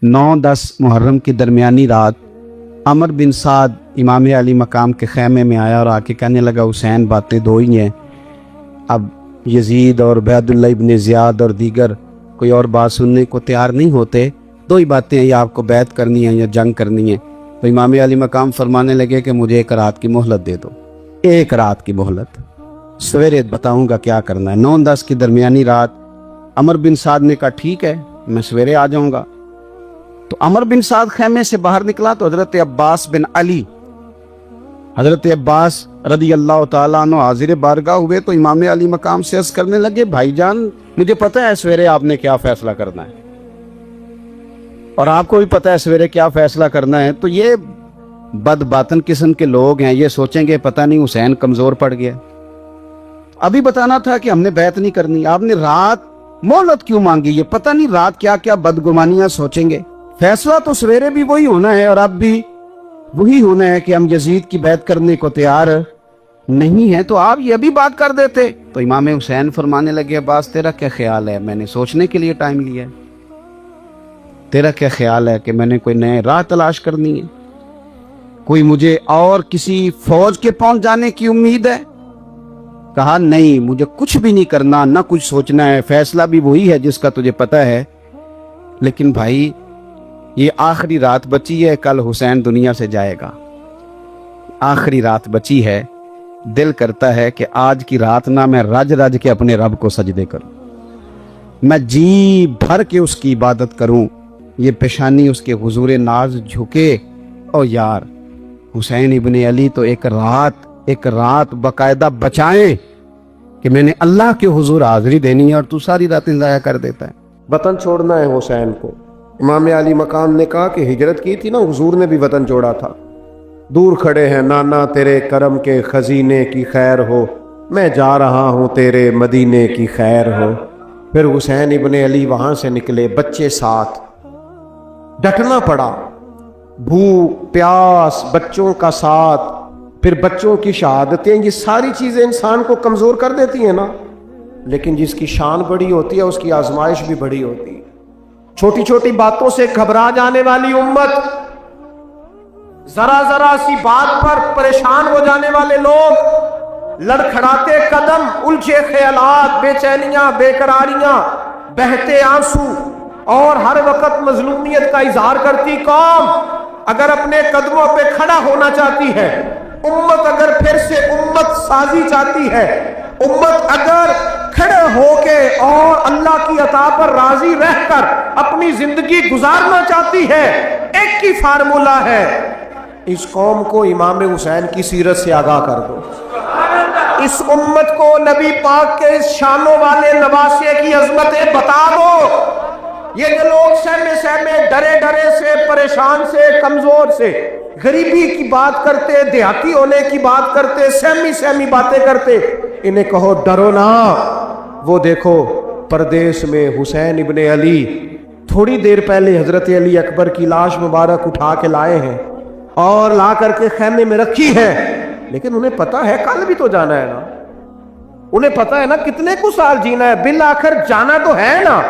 9-10 मुहर्रम की दरमियानी रात अमर बिन साद इमाम अली मकाम के खैमे में आया और आके कहने लगा, हुसैन बातें दो ही हैं, अब यजीद और उबैदुल्लाह इब्न ज़ियाद और दीगर कोई और बात सुनने को तैयार नहीं होते, दो ही बातें हैं, या आपको बैत करनी है या जंग करनी है। तो इमाम अली मकाम फरमाने लगे कि मुझे एक रात की मोहलत दे दो, एक रात की मोहलत, सवेरे बताऊंगा क्या करना है। 9-10 की दरमियानी रात अमर बिन साद ने कहा ठीक है, मैं सवेरे आ जाऊंगा। तो अमर बिन साद खैमे से बाहर निकला तो हजरत अब्बास बिन अली, हजरत अब्बास रदी अल्लाह ताला अन्हु हाजिर बारगाह हुए तो इमाम अली मकाम से अर्ज करने लगे, भाईजान मुझे पता है सवेरे आपने क्या फैसला करना है और आपको भी पता है सवेरे क्या फैसला करना है। तो ये बदबातन किस्म के लोग हैं, ये सोचेंगे पता नहीं हुसैन कमजोर पड़ गया, अभी बताना था कि हमने बैत नहीं करनी, आपने रात मोहलत क्यों मांगी, ये पता नहीं रात क्या क्या बदगुमानियां सोचेंगे। फैसला तो सवेरे भी वही होना है और अब भी वही होना है कि हम यजीद की बैत करने को तैयार नहीं है, तो आप ये भी बात कर देते। तो इमाम हुसैन फरमाने लगे, अब्बास तेरा क्या ख्याल है, मैंने सोचने के लिए टाइम लिया है, तेरा क्या ख्याल है कि मैंने कोई नए राह तलाश करनी है, कोई मुझे और किसी फौज के पहुंच जाने की उम्मीद है। कहा नहीं, मुझे कुछ भी नहीं करना, ना कुछ सोचना है, फैसला भी वही है जिसका तुझे पता है, लेकिन भाई ये आखिरी रात बची है, कल हुसैन दुनिया से जाएगा, आखिरी रात बची है, दिल करता है कि आज की रात ना मैं रज रज के अपने रब को सजदे करूं, मैं जी भर के उसकी इबादत करूं, ये पेशानी उसके हुजूर नाज झुके। और यार हुसैन इब्ने अली तो एक रात बकायदा बचाए कि मैंने अल्लाह के हुजूर हाजिरी देनी है और तू सारी रातें ज़ाया कर देता है। वतन छोड़ना है हुसैन को। इमाम अली मकाम ने कहा कि हिजरत की थी ना, हुजूर ने भी वतन छोड़ा था। दूर खड़े हैं नाना तेरे करम के खजीने की खैर हो, मैं जा रहा हूँ तेरे मदीने की खैर हो। फिर हुसैन इब्ने अली वहाँ से निकले, बच्चे साथ, डटना पड़ा, भूख प्यास, बच्चों का साथ, फिर बच्चों की शहादतें, ये सारी चीज़ें इंसान को कमज़ोर कर देती हैं ना, लेकिन जिसकी शान बड़ी होती है उसकी आजमाइश भी बड़ी होती है। छोटी छोटी बातों से घबरा जाने वाली उम्मत, जरा जरा सी बात पर परेशान हो जाने वाले लोग, लड़खड़ाते कदम, उलझे ख्यालात, बेचैनियां, बेकरारियां, बहते आंसू और हर वक्त मजलूमियत का इजहार करती कौम अगर अपने कदमों पे खड़ा होना चाहती है, उम्मत अगर फिर से उम्मत साजी चाहती है, उम्मत अगर खड़े होके और अल्लाह की अता पर राजी रहकर अपनी जिंदगी गुजारना चाहती है, एक ही फार्मूला है, इस कौम को इमाम हुसैन की सीरत से आगाह कर दो, इस उम्मत को नबी पाक के शानों वाले नवासे की अजमतें बता दो। ये जो लोग सहमे सहमे, डरे डरे से, परेशान से, कमजोर से, गरीबी की बात करते, देहाती होने की बात करते, सहमी सहमी बातें करते, इन्हें कहो डरो ना। वो देखो परदेश में हुसैन इब्ने अली थोड़ी देर पहले हजरत अली अकबर की लाश मुबारक उठा के लाए हैं और ला करके खैमे में रखी है, लेकिन उन्हें पता है कल भी तो जाना है ना, उन्हें पता है ना कितने कुछ साल जीना है, बिल आखिर जाना तो है ना।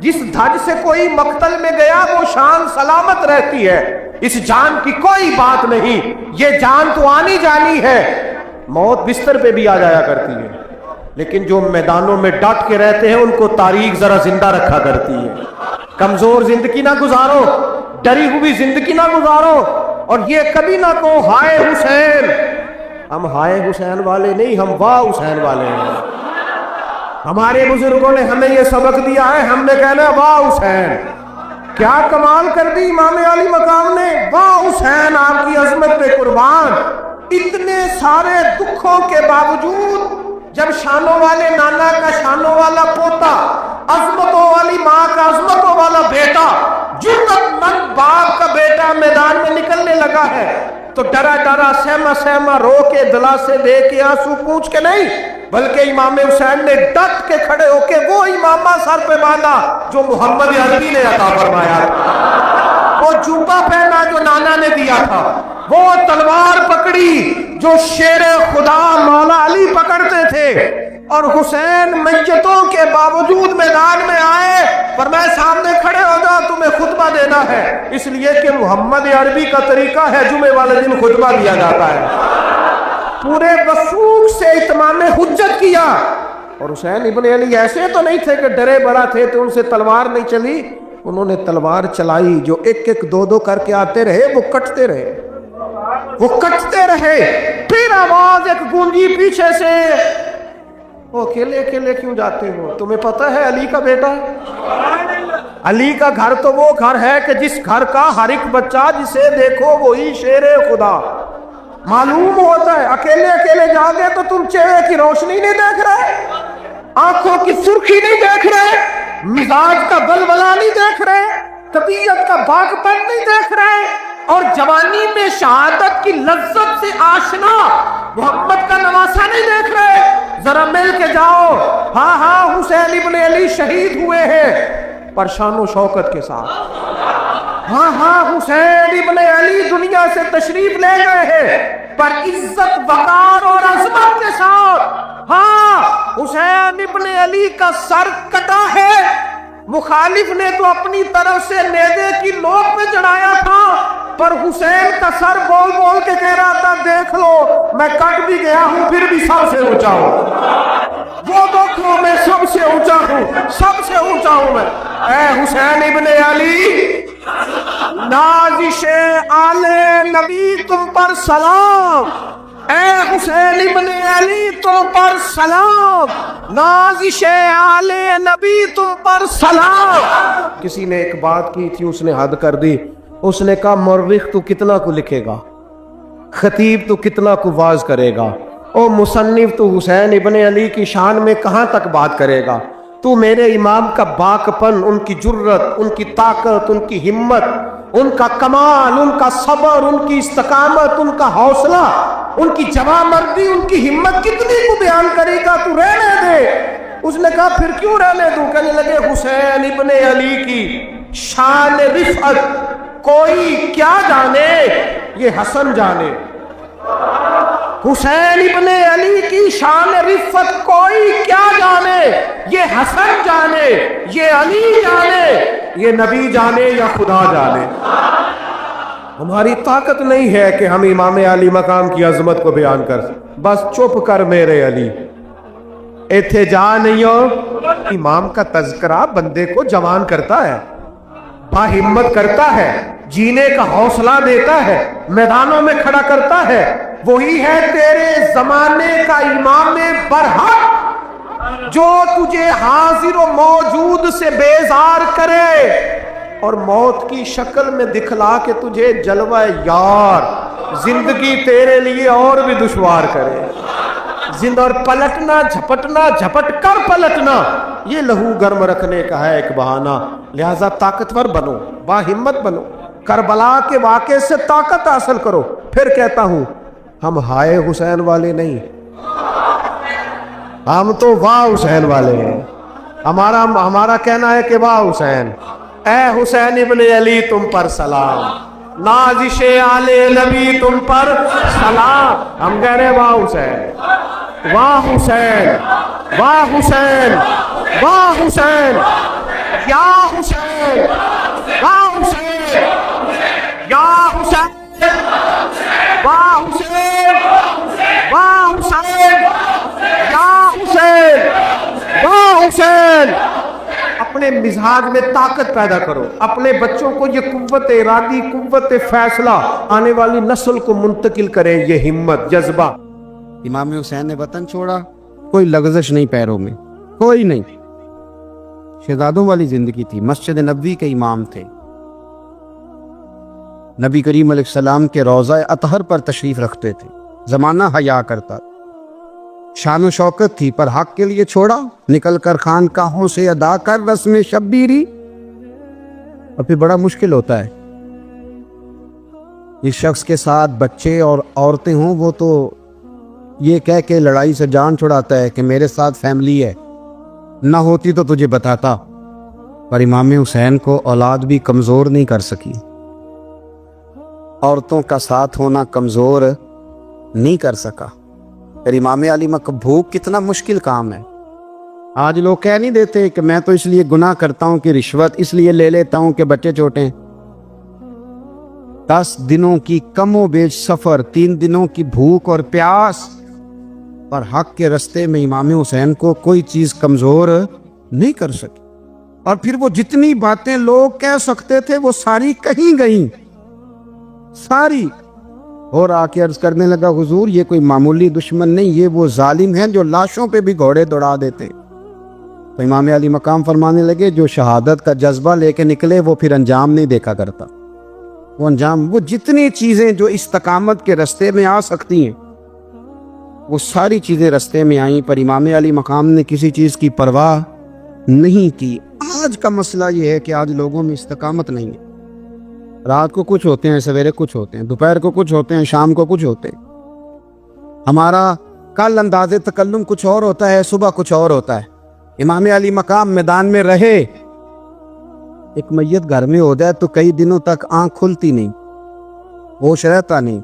जिस धज से कोई मक्तल में गया वो शान सलामत रहती है, इस जान की कोई बात नहीं, ये जान तो आनी जानी है, मौत बिस्तर पे भी आ जाया करती है, लेकिन जो मैदानों में डट के रहते हैं उनको तारीख जरा जिंदा रखा करती है। कमजोर जिंदगी ना गुजारो, डरी हुई जिंदगी ना गुजारो, और ये कभी ना कहो हाय हुसैन। हम हाय हुसैन वाले नहीं, हम वाह हुसैन वाले हैं। हमारे बुजुर्गों ने हमें यह सबक दिया है, हमने कहना वाह हुसैन। क्या कमाल कर दी इमाम अली मकाम ने, वाह हुसैन आपकी अजमत पे कुर्बान। इतने सारे दुखों के बावजूद जब शानों वाले नाना का शानों वाला पोता, अजमतों वाली माँ का अजमतों वाला बेटा, जुर्रतमंद बाप का बेटा मैदान में निकलने लगा है, तो डरा डरा, सहमा सहमा, रो के, दिलासे दे के, आंसू पूछ के नहीं, बल्कि इमाम हुसैन ने डट के खड़े होके वो इमामा सर पे बांधा जो मोहम्मद अरबी ने अता फरमाया, वो जूबा पहना जो नाना ने दिया था, वो तलवार पकड़ी जो शेर खुदा मौला अली पकड़ते थे, اور حسین میتوں کے باوجود میدان میں آئے، فرمایا سامنے کھڑے ہو جا، تمہیں خطبہ دینا ہے، اس لیے کہ محمد عربی کا طریقہ ہے جمعے والے دن خطبہ دیا جاتا ہے۔ پورے وثوق سے اتمام حجت کیا۔ اور حسین ابن علی ایسے تو نہیں تھے کہ ڈرے بڑا تھے تو ان سے تلوار نہیں چلی، انہوں نے تلوار چلائی، جو ایک ایک دو دو کر کے آتے رہے وہ کٹتے رہے، وہ کٹتے رہے۔ پھر آواز ایک گونجی پیچھے سے، وہ اکیلے اکیلے کیوں جاتے ہو؟ تمہیں پتہ ہے علی کا بیٹا ہے؟ علی کا گھر تو وہ گھر ہے کہ جس گھر کا ہر ایک بچہ جسے دیکھو وہی شیر خدا معلوم ہوتا ہے۔ اکیلے اکیلے جاؤ گے تو تم چہرے کی روشنی نہیں دیکھ رہے، آنکھوں کی سرخی نہیں دیکھ رہے، مزاج کا بلبلہ نہیں دیکھ رہے، طبیعت کا باغپن نہیں دیکھ رہے، اور جوانی میں شہادت کی لذت سے آشنا محمد کا نواسا نہیں دیکھ رہے۔ ذرا مل کے جاؤ، ہاں ہاں حسین ابن علی شہید ہوئے ہیں پر شان و شوکت کے ساتھ، ہاں ہاں حسین ابن علی دنیا سے تشریف لے گئے ہیں پر عزت وقار اور عظمت کے ساتھ۔ ہاں حسین ابن علی کا سر کٹا ہے، مخالف نے تو اپنی طرف سے نیزے کی نوک پہ چڑھایا تھا، پر حسین کا سر بول بول کے کہہ رہا تھا دیکھ لو میں کٹ بھی گیا ہوں پھر بھی سب سے اونچا ہوں، وہ دیکھو میں سب سے اونچا ہوں، سب سے اونچا ہوں میں۔ اے حسین ابن علی، نازش آل نبی تم پر سلام، اے حسین ابن علی تم پر سلام، نازش آل نبی تم پر سلام۔ کسی نے ایک بات کی تھی، اس نے حد کر دی، اس نے کہا مورخ تو کتنا کو لکھے گا، خطیب تو کتنا کو واعظ کرے گا، او مصنف تو حسین ابن علی کی شان میں کہاں تک بات کرے گا؟ تو میرے امام کا باکپن، ان کی جرت، ان کی طاقت، ان کی ہمت، ان کا کمال، ان کا صبر، ان کی استقامت، ان کا حوصلہ، ان کی جواں مردی، ان کی ہمت کتنی کو بیان کرے گا؟ تو رہنے دے۔ اس نے کہا پھر کیوں رہنے دوں؟ کہنے لگے حسین ابن علی کی شان رفعت کوئی کیا جانے، یہ حسن جانے۔ حسین ابن علی کی شان رفعت کوئی کیا جانے، یہ حسن جانے، یہ علی جانے، یہ نبی جانے یا خدا جانے۔ ہماری طاقت نہیں ہے کہ ہم امام علی مقام کی عظمت کو بیان کر، بس چپ کر میرے علی، ایتھے جا نہیں ہو۔ امام کا تذکرہ بندے کو جوان کرتا ہے، باہمت کرتا ہے، جینے کا حوصلہ دیتا ہے، میدانوں میں کھڑا کرتا ہے۔ وہی ہے تیرے زمانے کا امام برحق جو تجھے حاضر و موجود سے بیزار کرے اور موت کی شکل میں دکھلا کے تجھے جلوہ یار زندگی تیرے لیے اور بھی دشوار کرے۔ اور پلٹنا، جھپٹنا، جھپٹ کر پلٹنا، یہ لہو گرم رکھنے کا ہے ایک بہانہ۔ لہذا طاقتور بنو، باہمت بنو، کربلا کے واقعے سے طاقت حاصل کرو۔ پھر کہتا ہوں ہم ہائے حسین والے نہیں، ہم تو واہ حسین والے ہیں۔ ہمارا کہنا ہے کہ واہ حسین، اے حسین ابن علی تم پر سلام، نازش آل نبی تم پر سلام۔ ہم کہہ رہے واہ حسین، واہ حسین، واہ حسین، واہ حسین، یا حسین، واہ حسین، یا حسین، واہ حسین، واہ حسین، یا حسین، واہ حسین۔ اپنے مزاج میں طاقت پیدا کرو، اپنے بچوں کو یہ قوت ارادی، قوت فیصلہ آنے والی نسل کو منتقل کریں، یہ ہمت، جذبہ۔ امام حسین نے وطن چھوڑا، کوئی لغزش نہیں پیروں میں، کوئی نہیں، شہزادوں والی زندگی تھی، مسجد نبوی کے امام تھے، نبی کریم علیہ السلام کے روضہ اطہر پر تشریف رکھتے تھے، زمانہ حیا کرتا، شان و شوکت تھی، پر حق کے لیے چھوڑا، نکل کر خانقاہوں سے ادا کر رسم شبیری۔ اور پھر بڑا مشکل ہوتا ہے، اس شخص کے ساتھ بچے اور عورتیں ہوں، وہ تو یہ کہہ کے لڑائی سے جان چھڑاتا ہے کہ میرے ساتھ فیملی ہے، نہ ہوتی تو تجھے بتاتا۔ پر امام حسین کو اولاد بھی کمزور نہیں کر سکی، عورتوں کا ساتھ ہونا کمزور نہیں کر سکا۔ پھر امام علی بھوک کتنا مشکل کام ہے. آج لوگ کہہ نہیں دیتے کہ میں تو اس لیے گناہ کرتا ہوں کہ رشوت اس لیے لے لیتا ہوں کہ بچے چھوٹے ہیں. 10 دنوں کی کم و بیش سفر، 3 دنوں کی بھوک اور پیاس، پر حق کے رستے میں امام حسین کو کوئی چیز کمزور نہیں کر سکی. اور پھر وہ جتنی باتیں لوگ کہہ سکتے تھے وہ ساری کہیں گئیں، ساری. اور آ کے عرض کرنے لگا حضور یہ کوئی معمولی دشمن نہیں، یہ وہ ظالم ہیں جو لاشوں پہ بھی گھوڑے دوڑا دیتے. تو امام علی مقام فرمانے لگے جو شہادت کا جذبہ لے کے نکلے وہ پھر انجام نہیں دیکھا کرتا. وہ انجام، وہ جتنی چیزیں جو استقامت کے رستے میں آ سکتی ہیں وہ ساری چیزیں رستے میں آئیں، پر امام علی مقام نے کسی چیز کی پرواہ نہیں کی. آج کا مسئلہ یہ ہے کہ آج لوگوں میں استقامت نہیں ہے. رات کو کچھ ہوتے ہیں، سویرے کچھ ہوتے ہیں، دوپہر کو کچھ ہوتے ہیں، شام کو کچھ ہوتے ہیں. ہمارا کل انداز تکلم کچھ اور ہوتا ہے، صبح کچھ اور ہوتا ہے. امام علی مقام میدان میں رہے. ایک میت گھر میں ہو جائے تو کئی دنوں تک آنکھ کھلتی نہیں، ہوش رہتا نہیں.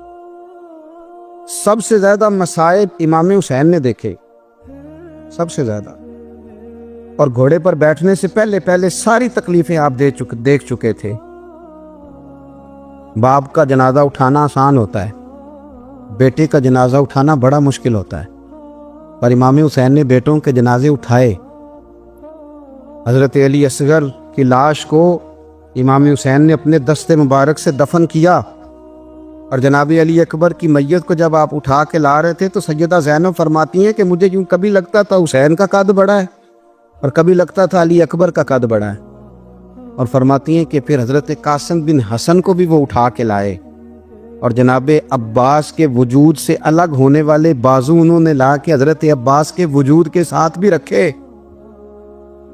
سب سے زیادہ مصائب امام حسین نے دیکھے، سب سے زیادہ. اور گھوڑے پر بیٹھنے سے پہلے ساری تکلیفیں آپ دیکھ چکے تھے. باپ کا جنازہ اٹھانا آسان ہوتا ہے، بیٹے کا جنازہ اٹھانا بڑا مشکل ہوتا ہے. پر امام حسین نے بیٹوں کے جنازے اٹھائے. حضرت علی اصغر کی لاش کو امام حسین نے اپنے دست مبارک سے دفن کیا. اور جناب علی اکبر کی میت کو جب آپ اٹھا کے لا رہے تھے تو سیدہ زینب فرماتی ہیں کہ مجھے یوں کبھی لگتا تھا حسین کا قد بڑا ہے اور کبھی لگتا تھا علی اکبر کا قد بڑا ہے. اور فرماتی ہیں کہ پھر حضرت قاسم بن حسن کو بھی وہ اٹھا کے لائے اور جناب عباس کے وجود سے الگ ہونے والے بازو انہوں نے لا کے حضرت عباس کے وجود کے ساتھ بھی رکھے.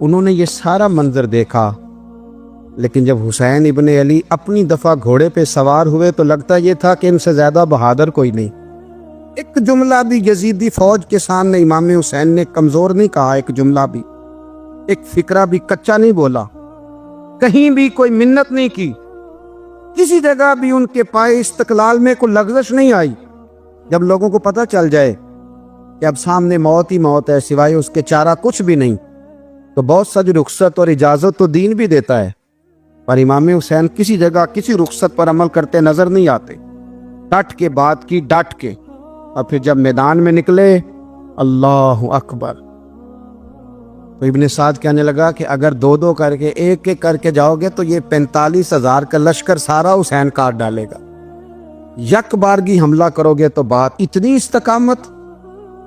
انہوں نے یہ سارا منظر دیکھا. لیکن جب حسین ابن علی اپنی دفعہ گھوڑے پہ سوار ہوئے تو لگتا یہ تھا کہ ان سے زیادہ بہادر کوئی نہیں. ایک جملہ بھی یزیدی فوج کے سامنے امام حسین نے کمزور نہیں کہا، ایک جملہ بھی، ایک فکرہ بھی کچا نہیں بولا، کہیں بھی کوئی منت نہیں کی، کسی جگہ بھی ان کے پائے استقلال میں کوئی لغزش نہیں آئی. جب لوگوں کو پتہ چل جائے کہ اب سامنے موت ہی موت ہے، سوائے اس کے چارہ کچھ بھی نہیں، تو بہت سا جو رخصت اور اجازت تو دین بھی دیتا ہے. پر امام حسین کسی جگہ کسی رخصت پر عمل کرتے نظر نہیں آتے. ڈٹ کے بات کی، ڈٹ کے. اور پھر جب میدان میں نکلے، اللہ اکبر. تو ابن سعد کہنے لگا کہ اگر 2 کر کے ایک کر کے جاؤ گے تو یہ 45,000 کا لشکر سارا حسین کاٹ ڈالے گا. یک بارگی حملہ کرو گے تو بات. اتنی استقامت،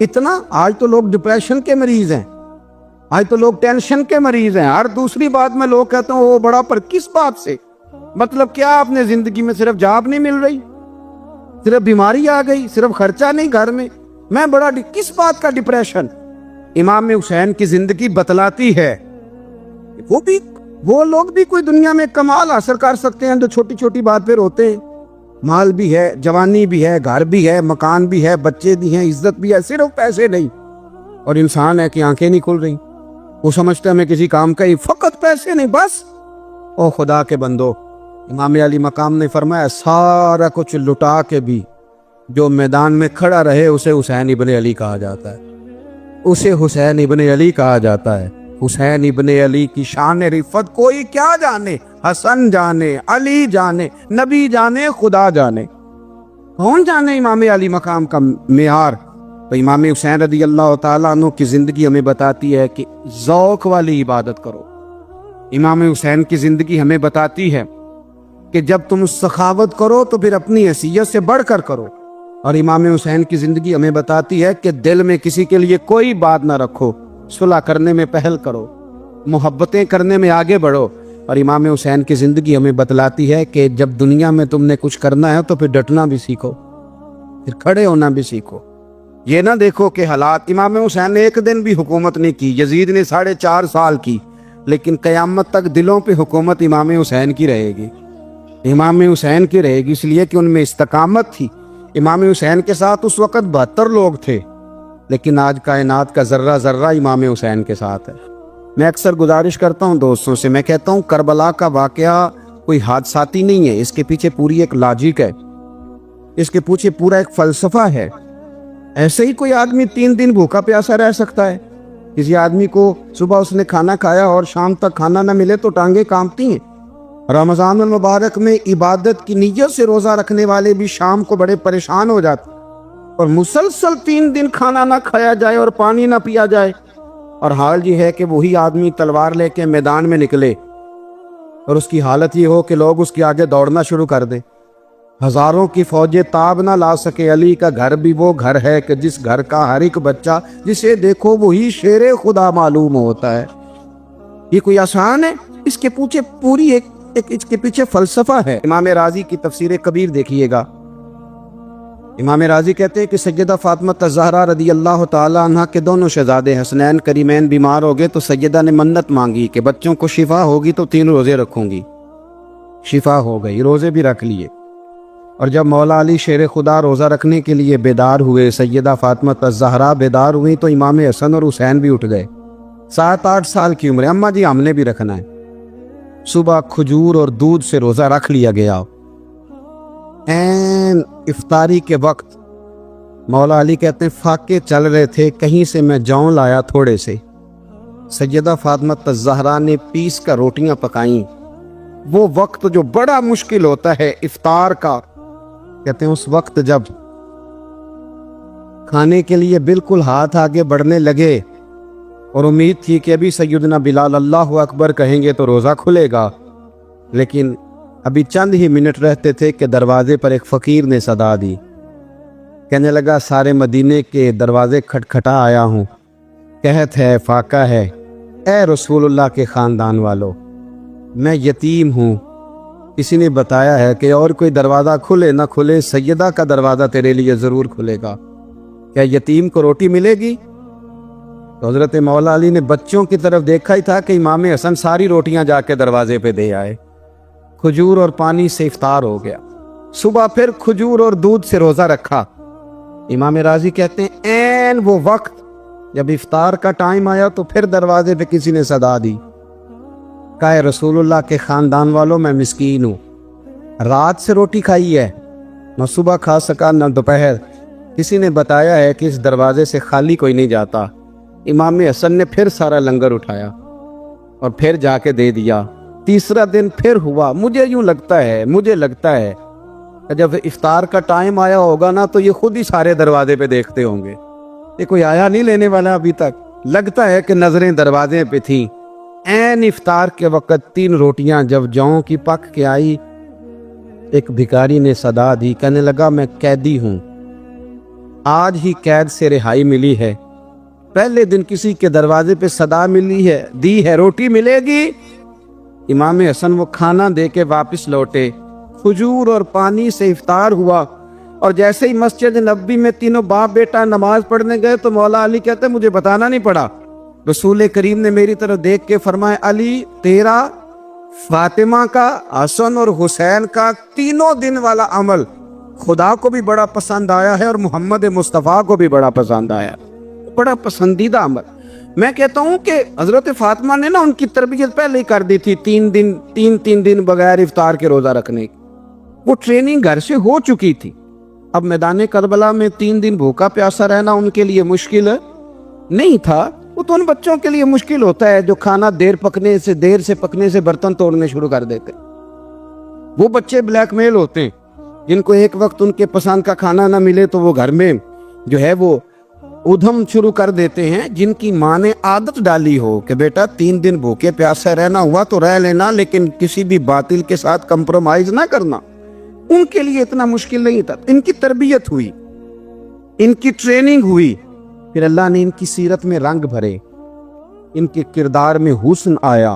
اتنا. آج تو لوگ ڈپریشن کے مریض ہیں، آج تو لوگ ٹینشن کے مریض ہیں. ہر دوسری بات میں لوگ کہتے ہیں وہ بڑا، پر کس بات سے؟ مطلب کیا آپ نے زندگی میں صرف جاب نہیں مل رہی، صرف بیماری آ گئی، صرف خرچہ نہیں گھر میں بڑا کس بات کا ڈپریشن؟ امام حسین کی زندگی بتلاتی ہے وہ لوگ بھی کوئی دنیا میں کمال حاصل کر سکتے ہیں جو چھوٹی چھوٹی بات پہ روتے ہیں. مال بھی ہے، جوانی بھی ہے، گھر بھی ہے، مکان بھی ہے، بچے بھی ہیں، عزت بھی ہے، صرف پیسے نہیں. اور انسان ہے کہ آنکھیں نہیں کھل رہی، وہ سمجھتا ہے میں کسی کام کا ہی، فقط پیسے نہیں بس. او خدا کے بندو، امام علی مقام نے فرمایا سارا کچھ لٹا کے بھی جو میدان میں کھڑا رہے اسے حسین ابن علی کہا جاتا ہے، اسے حسین ابن علی کہا جاتا ہے. حسین ابن علی کی شان رفت کوئی کیا جانے، حسن جانے، علی جانے، نبی جانے، خدا جانے، کون جانے امام علی مقام کا معیار. تو امام حسین رضی اللہ تعالیٰ عنہ کی زندگی ہمیں بتاتی ہے کہ ذوق والی عبادت کرو. امام حسین کی زندگی ہمیں بتاتی ہے کہ جب تم سخاوت کرو تو پھر اپنی حیثیت سے بڑھ کر کرو. اور امام حسین کی زندگی ہمیں بتاتی ہے کہ دل میں کسی کے لیے کوئی بات نہ رکھو، صلح کرنے میں پہل کرو، محبتیں کرنے میں آگے بڑھو. اور امام حسین کی زندگی ہمیں بتلاتی ہے کہ جب دنیا میں تم نے کچھ کرنا ہے تو پھر ڈٹنا بھی سیکھو، پھر کھڑے ہونا بھی سیکھو. یہ نہ دیکھو کہ حالات. امام حسین نے ایک دن بھی حکومت نہیں کی، یزید نے 4.5 سال کی، لیکن قیامت تک دلوں پہ حکومت امام حسین کی رہے گی، امام حسین کی رہے گی، اس لیے کہ ان میں استقامت تھی. امام حسین کے ساتھ اس وقت 72 لوگ تھے، لیکن آج کائنات کا ذرہ ذرہ امام حسین کے ساتھ ہے. میں اکثر گزارش کرتا ہوں دوستوں سے، میں کہتا ہوں کربلا کا واقعہ کوئی حادثاتی نہیں ہے، اس کے پیچھے پوری ایک لاجک ہے، اس کے پیچھے پورا ایک فلسفہ ہے. ऐसे ही कोई आदमी 3 दिन भूखा प्यासा रह सकता है? किसी आदमी को सुबह उसने खाना खाया और शाम तक खाना ना मिले तो टांगे कांपती हैं। रमज़ान मुबारक में इबादत की नीयत से रोज़ा रखने वाले भी शाम को बड़े परेशान हो जाते, और मुसलसल 3 दिन खाना ना खाया जाए और पानी ना पिया जाए, और हाल ये है कि वही आदमी तलवार लेके मैदान में निकले और उसकी हालत ये हो कि लोग उसके आगे दौड़ना शुरू कर दें। हजारों की फौजें ताब ना ला सके। अली का घर भी वो घर है कि जिस घर का हर एक बच्चा जिसे देखो वही शेरे खुदा मालूम होता है। ये कोई आसान है? इसके पीछे पूरी एक इसके पीछे फलसफा है। इमाम राजी की तफसीर कबीर देखिएगा। इमाम राजी कहते हैं कि सैयदा फातिमा ज़हरा रदी अल्लाह ताला अन्हा के दोनों शहजादे हसनैन करीमैन बीमार हो गए तो सैयदा ने मन्नत मांगी कि बच्चों को शिफा होगी तो 3 रोज़े रखूंगी। शिफा हो गई, रोज़े भी रख लिए। और जब मौला अली शेर खुदा रोज़ा रखने के लिए बेदार हुए, सैयदा फातिमा ज़हरा बेदार हुई तो इमाम हसन और हुसैन भी उठ गए। 7-8 साल की उम्र। अम्मा जी हमने भी रखना है। सुबह खजूर और दूध से रोज़ा रख लिया गया। ऐन इफ्तारी के वक्त मौला अली कहते हैं फाके चल रहे थे, कहीं से मैं जौं लाया थोड़े से। सैयदा फातिमा ज़हरा ने पीस कर रोटियां पकाई। वो वक्त जो बड़ा मुश्किल होता है इफ्तार का, कहते हैं उस वक्त जब खाने के लिए बिल्कुल हाथ आगे बढ़ने लगे और उम्मीद थी कि अभी सैयदना बिलाल अल्लाहु अकबर कहेंगे तो रोज़ा खुलेगा, लेकिन अभी चंद ही मिनट रहते थे कि दरवाजे पर एक फ़कीर ने सदा दी। कहने लगा सारे मदीने के दरवाजे खटखटा आया हूँ, कहत है फाका है, ए रसूलुल्लाह के ख़ानदान वालों, मैं यतीम हूँ। किसी ने बताया है कि और कोई दरवाज़ा खुले ना खुले, सैयदा का दरवाज़ा तेरे लिए ज़रूर खुलेगा। क्या यतीम को रोटी मिलेगी? तो हज़रत मौला अली ने बच्चों की तरफ देखा ही था कि इमाम हसन सारी रोटियां जाके दरवाजे पे दे आए। खजूर और पानी से इफ्तार हो गया। सुबह फिर खजूर और दूध से रोज़ा रखा। इमाम राजी कहते हैं ऐन वो वक्त जब इफ्तार का टाइम आया तो फिर दरवाजे पे किसी ने सदा दी। कहा रसूलुल्लाह के ख़ानदान वालों, मैं मिस्कीन हूँ, रात से रोटी खाई है, न सुबह खा सका न दोपहर। किसी ने बताया है कि इस दरवाजे से खाली कोई नहीं जाता। इमाम हसन ने फिर सारा लंगर उठाया और फिर जाके दे दिया। तीसरा दिन फिर हुआ। मुझे लगता है कि जब इफ्तार का टाइम आया होगा ना तो ये खुद ही सारे दरवाजे पे देखते होंगे, ये कोई आया नहीं लेने वाला अभी तक। लगता है कि नजरें दरवाजे पे थी। ऐन इफ्तार के वक्त 3 रोटियां जब जौं की पक के आई, एक भिखारी ने सदा दी। कहने लगा मैं कैदी हूं, आज ही कैद से रिहाई मिली है। पहले दिन किसी के दरवाजे पे सदा मिली है, दी है रोटी मिलेगी। इमाम हसन वो खाना दे के वापिस लौटे। खजूर और पानी से इफ्तार हुआ और जैसे ही मस्जिद नबी में तीनों बाप बेटा नमाज पढ़ने गए तो मौला अली कहते मुझे बताना नहीं पड़ा। रसूल करीम ने मेरी तरफ देख के फरमाया, अली तेरा, फातिमा का, हसन और हुसैन का 3 दिन वाला अमल खुदा को भी बड़ा पसंद आया है और मोहम्मद मुस्तफ़ा को भी बड़ा पसंद आया, बड़ा पसंदीदा अमल। मैं कहता हूँ कि हजरत फातिमा ने ना उनकी तरबियत पहले ही कर दी थी। 3 दिन बगैर इफ्तार के रोज़ा रखने की वो ट्रेनिंग घर से हो चुकी थी। अब मैदान करबला में 3 दिन भूखा प्यासा रहना उनके लिए मुश्किल नहीं था। वो तो उन बच्चों के लिए मुश्किल होता है जो खाना देर से पकने से बर्तन तोड़ने शुरू कर देते। वो बच्चे ब्लैकमेल होते हैं जिनको एक वक्त उनके पसंद का खाना ना मिले तो वो घर में जो है वो उधम शुरू कर देते हैं। जिनकी माँ ने आदत डाली हो कि बेटा 3 दिन भूखे प्यासे रहना हुआ तो रह लेना, लेकिन किसी भी बातिल के साथ कंप्रोमाइज ना करना, उनके लिए इतना मुश्किल नहीं था। इनकी तरबियत हुई, इनकी ट्रेनिंग हुई, फिर अल्लाह ने इनकी सीरत में रंग भरे, इनके किरदार में हुस्न आया,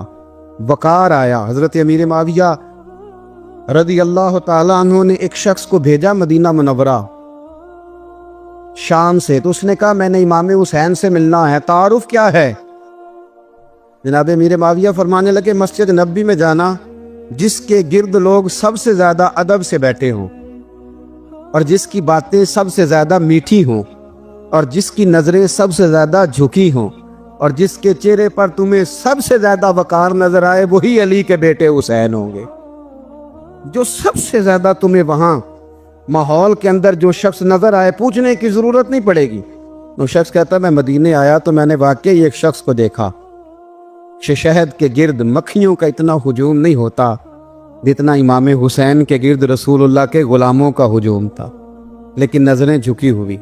वकार आया। हजरत अमीर माविया रदी अल्लाह ताला अन्हु ने एक शख्स को भेजा मदीना मुनव्वरा शाम से, तो उसने कहा मैंने इमाम हुसैन से मिलना है, तारुफ क्या है? जनाब अमीर माविया फरमाने लगे मस्जिद नबी में जाना जिसके गिर्द लोग सबसे ज्यादा अदब से बैठे हों और जिसकी बातें सबसे ज्यादा मीठी हों और जिसकी नजरें सबसे ज्यादा झुकी हों और जिसके चेहरे पर तुम्हें सबसे ज्यादा वकार नजर आए, वही अली के बेटे हुसैन होंगे। जो सबसे ज्यादा तुम्हें वहां माहौल के अंदर जो शख्स नजर आए पूछने की जरूरत नहीं पड़ेगी। वो शख्स कहता मैं मदीने आया तो मैंने वाकई एक शख्स को देखा, शहद के गिर्द मक्खियों का इतना हुजूम नहीं होता जितना इमाम हुसैन के गिर्द रसूलुल्लाह के गुलामों का हुजूम था। लेकिन नजरें झुकी हुई,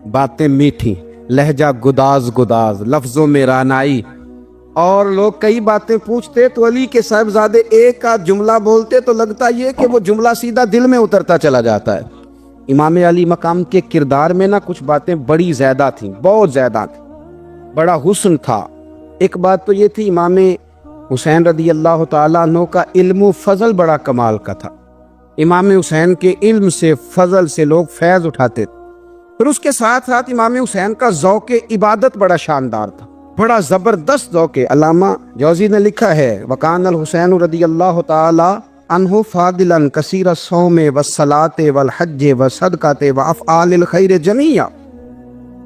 बातें मीठी, लहजा गुदाज गुदाज, लफ्जों में रानाई, और लोग कई बातें पूछते तो अली के साहिबजादे एक आध जुमला बोलते तो लगता ये कि वो जुमला सीधा दिल में उतरता चला जाता है। इमाम अली मकाम के किरदार में ना कुछ बातें बड़ी ज्यादा थी, बहुत ज्यादा थी, बड़ा हुस्न था। एक बात तो ये थी इमाम हुसैन रदी अल्लाह ताला अन्हु का इल्म फजल बड़ा कमाल का था। इमाम हुसैन के इल्म से फजल से लोग फैज उठाते थे। फिर उसके साथ साथ इमाम हुसैन का ज़ौक़े इबादत बड़ा शानदार था, बड़ा ज़बरदस्त ज़ौक़े। अल्लामा जौज़ी ने लिखा है वकान अल हुसैन रदी अल्लाह ताला अन्हु फादिलन कसीर सौमे व सलाते वल हज्जे व सदकाते व अफ़आलिल खैर जमीया।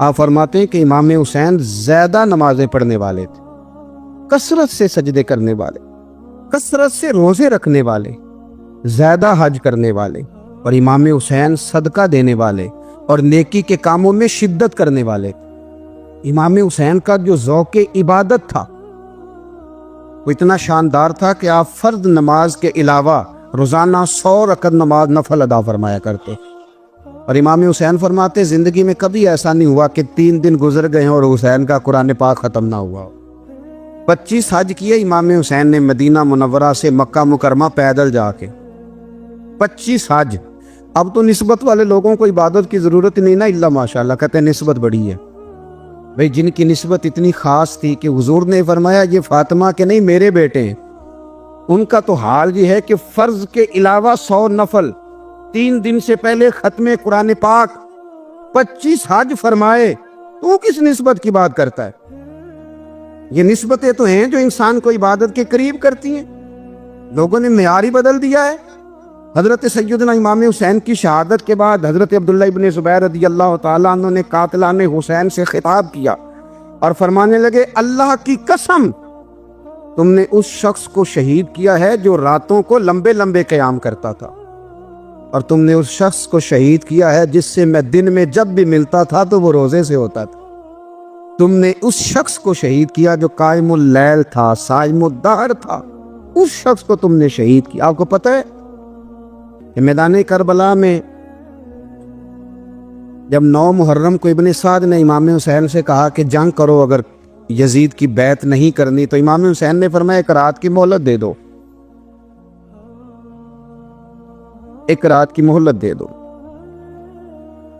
आप फरमाते हैं कि इमाम हुसैन ज़्यादा नमाजें पढ़ने वाले थे, कसरत से सजदे करने वाले, कसरत से रोज़े रखने वाले, ज़्यादा हज करने वाले, और इमाम हुसैन सदका देने वाले और नेकी के कामों में शिद्दत करने वाले। इमाम हुसैन का जो ज़ौक़े इबादत था वो इतना शानदार था कि आप फर्द नमाज के अलावा रोज़ाना 100 रकत नमाज नफल अदा फरमाया करते। और इमाम हुसैन फरमाते ज़िंदगी में कभी ऐसा नहीं हुआ कि 3 दिन गुजर गए और हुसैन का कुरान पाक ख़त्म ना हुआ। 25 हज किए इमाम हुसैन ने मदीना मुनव्वरा से मक्का मुकरमा पैदल जाके, 25 हज। अब तो निस्बत वाले लोगों को इबादत की ज़रूरत नहीं ना, इल्ला माशाअल्लाह, कहते हैं निस्बत बड़ी है। भाई जिनकी निस्बत इतनी ख़ास थी कि हुजूर ने फरमाया ये फातिमा के नहीं मेरे बेटे हैं, उनका तो हाल ये है कि फ़र्ज के अलावा 100 नफल 3 दिन से पहले ख़त्मे कुरान पाक, 25 हज फरमाए। तू किस निस्बत की बात करता है? ये निस्बतें तो हैं जो इंसान को इबादत के करीब करती हैं। लोगों ने मेयार ही बदल दिया है। हज़रत सैयदना इमाम हुसैन की शहादत के बाद हज़रत अब्दुल्ला इब्न ज़ुबैर रज़ी अल्लाह ताला अन्हु ने कातिलाने हुसैन से खिताब किया और फरमाने लगे अल्लाह की कसम तुमने उस शख्स को शहीद किया है जो रातों को लंबे लंबे क़याम करता था, और तुमने उस शख्स को शहीद किया है जिससे मैं दिन में जब भी मिलता था तो वो रोज़े से होता था। तुमने उस शख्स को शहीद किया जो कायमुल लैल था, साइमुद दहर था, उस शख्स को तुमने शहीद किया। आपको पता है मैदान करबला में जब 9 मुहर्रम को इब्ने साद ने इमाम हुसैन से कहा कि जंग करो, अगर यजीद की बैत नहीं करनी तो इमाम हुसैन ने फरमाया एक रात की मोहलत दे दो, एक रात की मोहलत दे दो।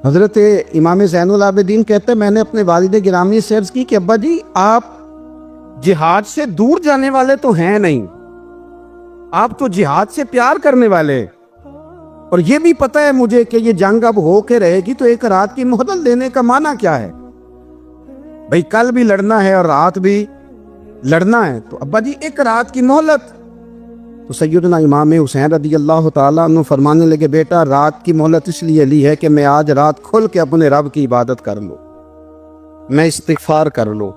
हजरत इमाम ज़ैनुल आबिदीन कहते हैं मैंने अपने वालिद गिरामी से अर्ज़ की कि अब्बा जी आप जिहाद से दूर जाने वाले तो हैं नहीं, आप तो जिहाद से प्यार करने वाले, और ये भी पता है मुझे कि ये जंग अब हो के रहेगी, तो एक रात की मोहलत देने का माना क्या है? भाई कल भी लड़ना है और रात भी लड़ना है, तो अब्बा जी एक रात की मोहलत। तो सैयदना इमाम हुसैन रदी अल्लाह ताला अन्हु फरमाने लगे बेटा रात की मोहलत इसलिए ली है कि मैं आज रात खुल के अपने रब की इबादत कर लूँ, मैं इस्तिग़फ़ार कर लूँ,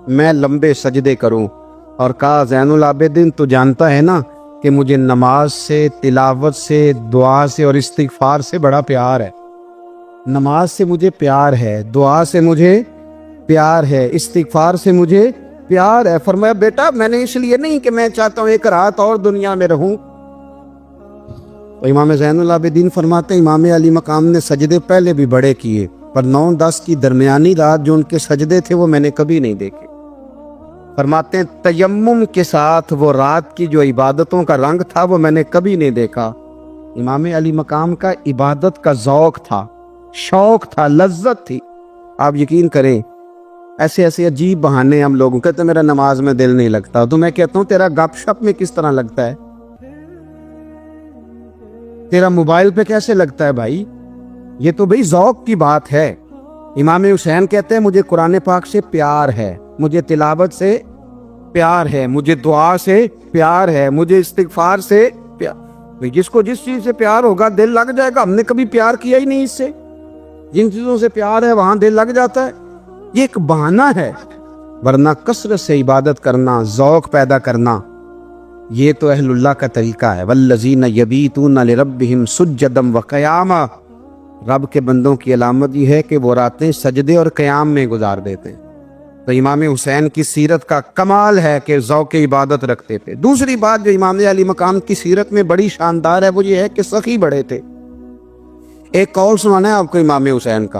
मैं लंबे सजदे करूँ। और कहा ज़ैनुल आबिदीन तो जानता है ना कि मुझे नमाज से, तिलावत से, दुआ से और इस्तिग़फ़ार से बड़ा प्यार है। नमाज से मुझे प्यार है, दुआ से मुझे प्यार है, इस्तिग़फ़ार से मुझे प्यार है। फरमाया बेटा मैंने इसलिए नहीं कि मैं चाहता हूँ एक रात और दुनिया में रहूं। तो इमाम ज़ैनुल आबिदीन फरमाते इमाम अली मकाम ने सजदे पहले भी बड़े किए, पर 9-10 की दरमियानी रात जो उनके सजदे थे वो मैंने कभी नहीं देखे। फरमाते हैं तयम्मुम के साथ वो रात की जो इबादतों का रंग था वो मैंने कभी नहीं देखा। इमाम अली मकाम का इबादत का ज़ौक़ था, शौक़ था, लज्जत थी। आप यकीन करें ऐसे ऐसे अजीब बहाने हम लोगों कहते मेरा नमाज में दिल नहीं लगता, तो मैं कहता हूँ तेरा गपशप में किस तरह लगता है, तेरा मोबाइल पे कैसे लगता है भाई? ये तो भाई ज़ौक़ की बात है। इमाम हुसैन कहते हैं मुझे कुरान पाक से प्यार है, मुझे तिलावत से प्यार है, मुझे दुआ से प्यार है, मुझे इस्तिग़फ़ार से प्यार। भाई जिसको जिस चीज़ से प्यार होगा दिल लग जाएगा। हमने कभी प्यार किया ही नहीं इससे, जिन चीज़ों से प्यार है वहाँ दिल लग जाता है। ये एक बहाना है, वरना कसरत से इबादत करना, ज़ौक़ पैदा करना, ये तो अहलुल्लाह का तरीका है। वल्लज़ीना यबीतूना लिरब्बिहिम सुज्जदम व क़यामा, रब के बंदों की अलामत ये है कि वो रातें सजदे और क़याम में गुजार देते हैं। तो इमाम हुसैन की सीरत का कमाल है कि ज़ौक़ इबादत रखते थे। दूसरी बात जो इमाम अली मकाम की सीरत में बड़ी शानदार है वो ये है कि सखी बड़े थे। एक कौल सुनाना है आपको इमाम हुसैन का,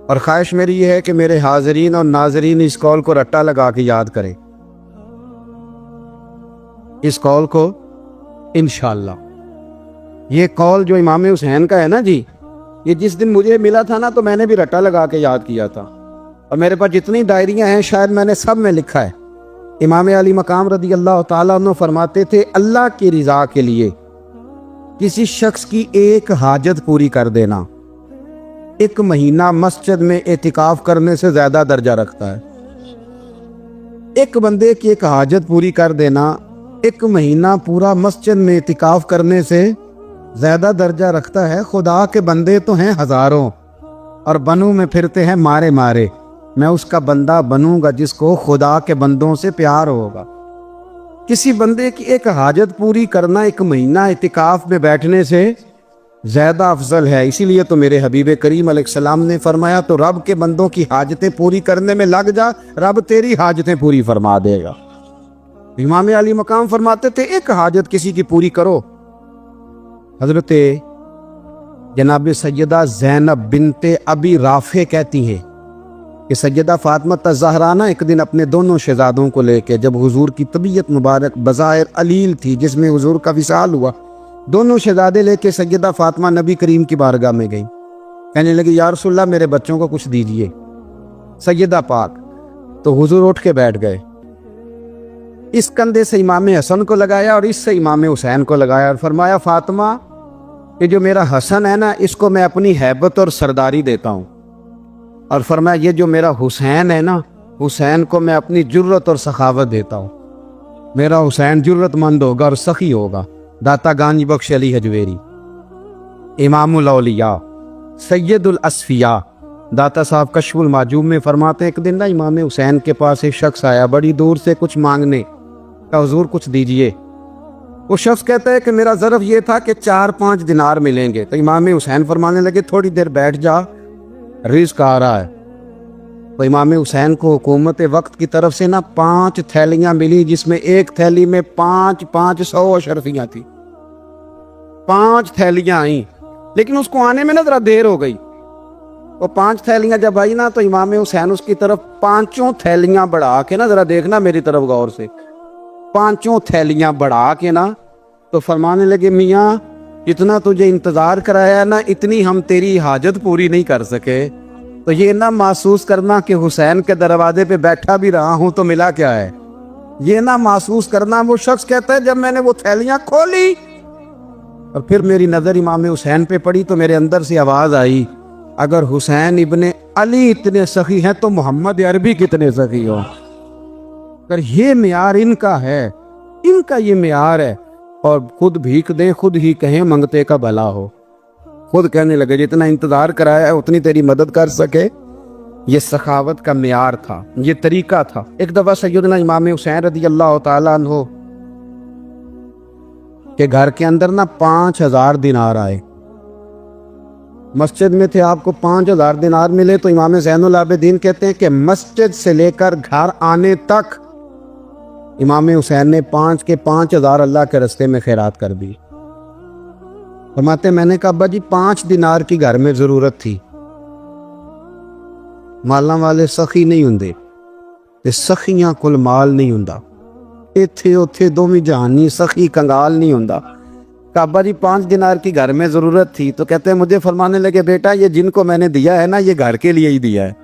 और ख्वाहिश मेरी ये है कि मेरे हाज़रीन और नाज़रीन इस कौल को रट्टा लगा के याद करें, इस कौल को इंशाअल्लाह। ये कौल जो इमाम हुसैन का है ना जी, ये जिस दिन मुझे मिला था ना तो मैंने भी रट्टा लगा के याद किया था, और मेरे पास जितनी डायरियां हैं शायद मैंने सब में लिखा है। इमाम अली मकाम रदी अल्लाह ताला अन्हु फरमाते थे, अल्लाह की रज़ा के लिए किसी शख्स की एक हाजत पूरी कर देना 1 महीना मस्जिद में एतिकाफ करने से ज्यादा दर्जा रखता है। एक बंदे की एक हाजत पूरी कर देना 1 महीना पूरा मस्जिद में एतिकाफ करने से ज्यादा दर्जा रखता है। खुदा के बंदे तो हैं हजारों और बनू में फिरते हैं मारे मारे, मैं उसका बंदा बनूंगा जिसको खुदा के बंदों से प्यार होगा। किसी बंदे की एक हाजत पूरी करना 1 महीना इतिकाफ में बैठने से ज्यादा अफजल है। इसीलिए तो मेरे हबीब करीम अलैहिस्सलाम ने फरमाया, तो रब के बंदों की हाजतें पूरी करने में लग जा, रब तेरी हाजतें पूरी फरमा देगा। इमाम अली मकाम फरमाते थे, एक हाजत किसी की पूरी करो। हजरत जनाब सैयदा ज़ैनब बिनते अबी राफे कहती हैं कि सैयदा फातिमा ज़हरा ना एक दिन अपने दोनों शहजादों को लेके, जब हुजूर की तबीयत मुबारक बज़ाहिर अलील थी जिसमें हुजूर का विसाल हुआ, दोनों शहजादे लेके सैयदा फातिमा नबी करीम की बारगाह में गई। कहने लगी, या रसूलल्लाह मेरे बच्चों को कुछ दीजिए। सैयदा पाक तो हुजूर उठ के बैठ गए, इस कंधे से इमाम हसन को लगाया और इससे इमाम हुसैन को लगाया और फरमाया, फातिमा ये जो मेरा हसन है ना, इसको मैं अपनी हैबत और सरदारी देता हूँ, और फरमाया ये जो मेरा हुसैन है ना, हुसैन को मैं अपनी जुर्रत और सखावत देता हूँ। मेरा हुसैन जुर्रतमंद होगा और सखी होगा। दाता गांज बख्श अली हजवेरी, इमामुल औलिया, सैयदुल असफिया, दाता साहब कश्फुल माजूम में फरमाते हैं, एक दिन ना इमाम हुसैन के पास एक शख्स आया बड़ी दूर से कुछ मांगने का, हुजूर कुछ दीजिए। वो शख्स कहता है कि मेरा ज़र्फ ये था कि 4-5 दिनार मिलेंगे। तो इमाम हुसैन फरमाने लगे, थोड़ी देर बैठ जा, रिज़्क आ रहा है। तो इमाम हुसैन को हुकूमत वक्त की तरफ से ना 5 थैलियां मिली, जिसमें एक थैली में 500 अशरफियां थी। 5 थैलियां आई, लेकिन उसको आने में ना जरा देर हो गई। वो 5 थैलियां जब आई ना, तो इमाम हुसैन उसकी तरफ 5 थैलियां बढ़ा के ना, जरा देखना मेरी तरफ गौर से, 5 थैलियां बढ़ा के ना, तो फरमाने लगे, मियाँ जितना तुझे इंतजार कराया ना, इतनी हम तेरी हाजत पूरी नहीं कर सके। तो ये ना महसूस करना कि हुसैन के दरवाजे पे बैठा भी रहा हूं तो मिला क्या है, ये ना महसूस करना। वो शख्स कहता है, जब मैंने वो थैलियां खोली और फिर मेरी नजर इमाम हुसैन पे पड़ी, तो मेरे अंदर से आवाज आई, अगर हुसैन इब्ने अली इतने सखी हैं तो मोहम्मद अरबी कितने सखी हो। अगर ये मियार इनका है, इनका ये मियार है, और खुद भीख दे खुद ही कहें मंगते का भला हो। खुद कहने लगे, जितना इंतजार कराया है उतनी तेरी मदद कर सके। ये सखावत का मियार था, ये तरीका था। एक दफा सैयदना इमाम हुसैन रदी अल्लाह ताला अन्हु के घर के अंदर ना 5000 दिनार आए। मस्जिद में थे, आपको 5000 दिनार मिले। तो इमाम ज़ैनुल आबिदीन कहते हैं कि मस्जिद से लेकर घर आने तक इमाम हुसैन ने 5 के 5000 अल्लाह के रस्ते में खैरात कर दी। फरमाते, मैंने कहा, अब्बा जी 5 दिनार की घर में जरूरत थी, माला वाले सखी नहीं हुंदे ते सखियां कुल माल नहीं हुंदा, इत्थे उत्थे दोवें जहानी सखी कंगाल नहीं हुंदा। अब्बा जी 5 दिनार की घर में जरूरत थी। तो कहते हैं, मुझे फरमाने लगे, बेटा ये जिनको मैंने दिया है ना, ये घर के लिए ही दिया है,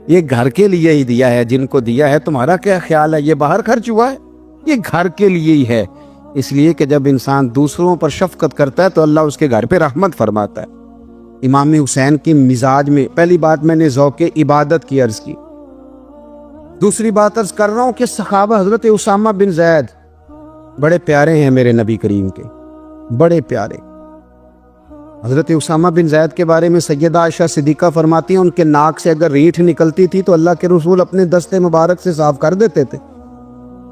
ये घर के लिए ही दिया है। जिनको दिया है तुम्हारा क्या ख्याल है, ये बाहर खर्च हुआ है, ये घर के लिए ही है। इसलिए कि जब इंसान दूसरों पर शफकत करता है तो अल्लाह उसके घर पे रहमत फरमाता है। इमाम हुसैन की मिजाज में पहली बात मैंने ज़ौक़े इबादत की अर्ज की। दूसरी बात अर्ज कर रहा हूँ कि सहाबा हजरत उसामा बिन ज़ैद बड़े प्यारे हैं मेरे नबी करीम के, बड़े प्यारे। हजरत उसामा बिन ज़ैद के बारे में सैयदा आयशा सिद्दीक़ा फरमाती हैं, उनके नाक से अगर रीठ निकलती थी तो अल्लाह के रसूल अपने दस्ते मुबारक से साफ कर देते थे।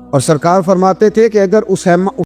और सरकार फरमाते थे कि अगर उसामा